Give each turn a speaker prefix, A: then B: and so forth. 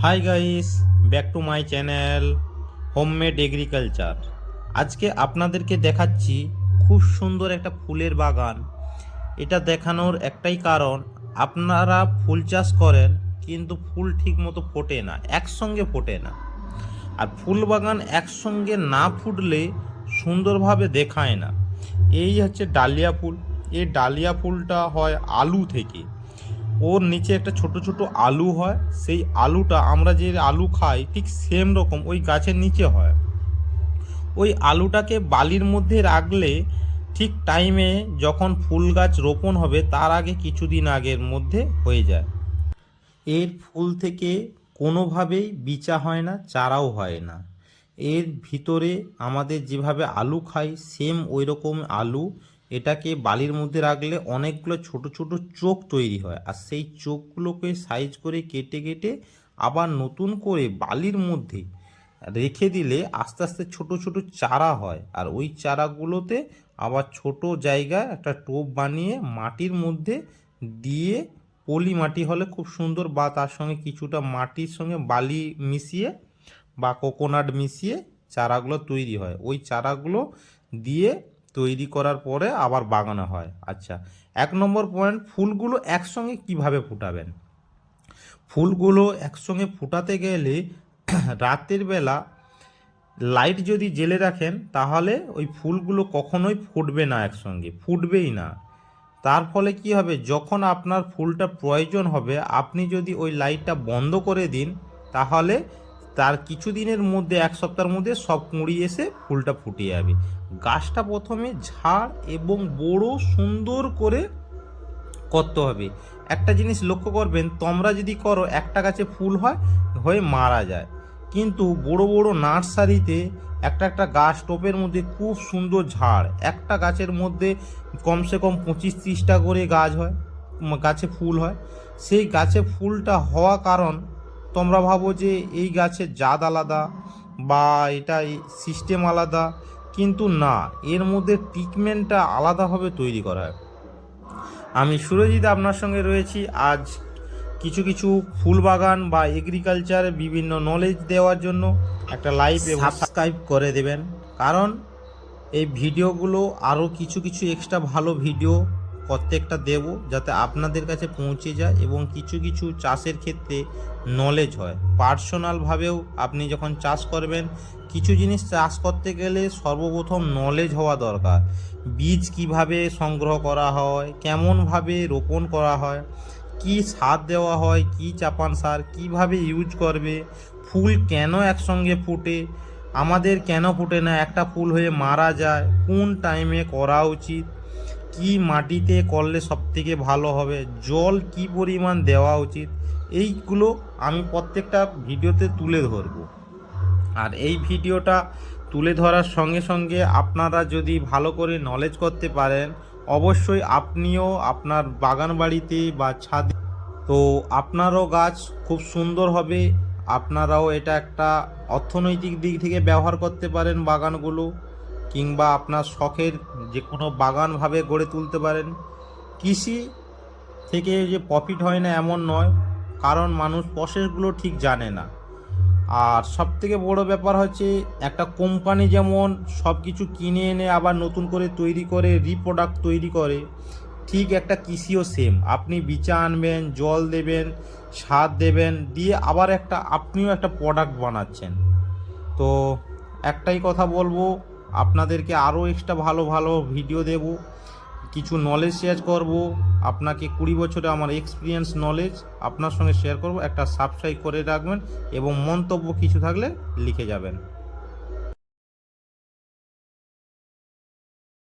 A: Hi guys, back to my channel homemade agriculture. আজকে আপনাদেরকে দেখাচ্ছি খুব সুন্দর একটা ফুলের বাগান। এটা দেখানোর একটাই কারণ, আপনারা ফুল চাষ করেন কিন্তু ফুল ঠিক মতো ফোটে না, একসঙ্গে ফোটে না। আর ফুল বাগান একসঙ্গে না ফুটলে সুন্দরভাবে দেখায় না। এই হচ্ছে ডালিয়া ফুল। এই ডালিয়া ফুলটা হয় আলু থেকে। ওর নিচে একটা ছোট ছোট আলু হয়, সেই আলুটা আমরা যে আলু খাই ঠিক সেম রকম ওই গাছের নিচে হয়। ওই আলুটাকে বালির মধ্যে রাখলে ঠিক টাইমে যখন ফুল গাছ রোপণ হবে তার আগে কিছুদিন আগের মধ্যে হয়ে যায়। এর ফুল থেকে কোনোভাবেই বিচা হয় না, চারাও হয় না। এর ভিতরে আমাদের যেভাবে আলু খাই সেম ওই রকম আলু। এটাকে বালির মধ্যে রাখলে অনেকগুলো ছোট ছোট চোখ তৈরি হয়, আর সেই চোখগুলোকে সাইজ করে কেটে কেটে আবার নতুন করে বালির মধ্যে রেখে দিলে আস্তে আস্তে ছোট ছোট চারা হয়। আর ওই চারাগুলোতে আবার ছোট জায়গায় একটা টোপ বানিয়ে মাটির মধ্যে দিয়ে, পলি মাটি হলে খুব সুন্দর, বা তার সঙ্গে কিছুটা মাটির সঙ্গে বালি মিশিয়ে বা কোকোনাট মিশিয়ে চারাগুলো তৈরি হয়। ওই চারাগুলো দিয়ে তৈরি করার পরে আবার বাগানো হয়। আচ্ছা, 1 নম্বর পয়েন্ট, ফুলগুলো একসঙ্গে কিভাবে ফুটাবেন। ফুলগুলো একসঙ্গে ফুটাতে গেলে রাতের বেলা লাইট যদি জেলে রাখেন তাহলে ওই ফুলগুলো কখনোই ফুটবে না, একসঙ্গে ফুটবেই না। তার ফলে কি হবে, যখন আপনার ফুলটা প্রয়োজন হবে আপনি যদি ওই লাইটটা বন্ধ করে দিন তাহলে তার কিছু দিনের মধ্যে, 1 সপ্তাহের মধ্যে সব কুঁড়ি এসে ফুলটা ফুটে যাবে। গাছটা প্রথমে ঝাড় এবং বড় সুন্দর করে করতে হবে। একটা জিনিস লক্ষ্য করবেন, তোমরা যদি করো একটা গাছে ফুল হয়ে মারা যায়, কিন্তু বড় বড় নার্সারিতে একটা একটা গাছ টোপের মধ্যে খুব সুন্দর ঝাড়, একটা গাছের মধ্যে কমসে কম 25-30টা করে গাছ হয়, গাছে ফুল হয়। সেই গাছে ফুলটা হওয়া কারণ তোমরা ভাবো যে এই গাছের জাত আলাদা বা এটা সিস্টেম আলাদা, কিন্তু না, এর মধ্যে ট্রিটমেন্টটা আলাদাভাবে তৈরি করা হয়। আমি সুরজিৎ আপনার সঙ্গে রয়েছি আজ কিছু কিছু ফুল বাগান বা এগ্রিকালচারে বিভিন্ন নলেজ দেওয়ার জন্য। একটা লাইক এবং সাবস্ক্রাইব করে দেবেন, কারণ এই ভিডিওগুলো আরও কিছু কিছু এক্সট্রা ভালো ভিডিও প্রত্যেকটা দেব যাতে আপনাদের কাছে পৌঁছে যায় এবং কিছু কিছু চাষের ক্ষেত্রে নলেজ হয়। পার্সোনালভাবেও আপনি যখন চাষ করবেন, কিছু জিনিস চাষ করতে গেলে সর্বপ্রথম নলেজ হওয়া দরকার। বীজ কিভাবে সংগ্রহ করা হয়, কেমনভাবে রোপণ করা হয়, কি সার দেওয়া হয়, কি চাপান সার কিভাবে ইউজ করবে, ফুল কেন একসঙ্গে ফুটে, আমাদের কেন ফুটে না, একটা ফুল হয়ে মারা যায়, কোন টাইমে করা উচিত, কি মাটিতে করলে সবথেকে ভালো হবে, জল কি পরিমাণ দেওয়া উচিত, এইগুলো আমি প্রত্যেকটা ভিডিওতে তুলে ধরব। আর এই ভিডিওটা তুলে ধরার সঙ্গে সঙ্গে আপনারা যদি ভালো করে নলেজ করতে পারেন, অবশ্যই আপনিও আপনার বাগান বাড়িতে বা ছাদে, তো আপনারও গাছ খুব সুন্দর হবে। আপনারাও এটা একটা অর্থনৈতিক দিক থেকে ব্যবহার করতে পারেন বাগানগুলো, কিংবা আপনার শখের যে কোনো বাগানভাবে গড়ে তুলতে পারেন। কৃষি থেকে যে প্রফিট হয় না এমন নয়, কারণ মানুষ প্রসেসগুলো ঠিক জানে না। আর সবথেকে বড় ব্যাপার হচ্ছে, একটা কোম্পানি যেমন সব কিছু কিনে এনে আবার নতুন করে তৈরি করে রিপ্রোডাক্ট তৈরি করে, ঠিক একটা কৃষিও সেম। আপনি বীজা আনবেন, জল দেবেন, সার দেবেন, দিয়ে আবার আপনিও একটা প্রোডাক্ট বানাচ্ছেন। তো একটাই কথা বলবো, আপনাদেরকে আরও এক্সট্রা ভালো ভালো ভিডিও দেব, কিছু নলেজ শেয়ার করব আপনাকে। 20 বছরে আমার এক্সপিরিয়েন্স নলেজ আপনার সঙ্গে শেয়ার করব। একটা সাবস্ক্রাইব করে রাখবেন এবং মন্তব্য কিছু থাকলে লিখে যাবেন।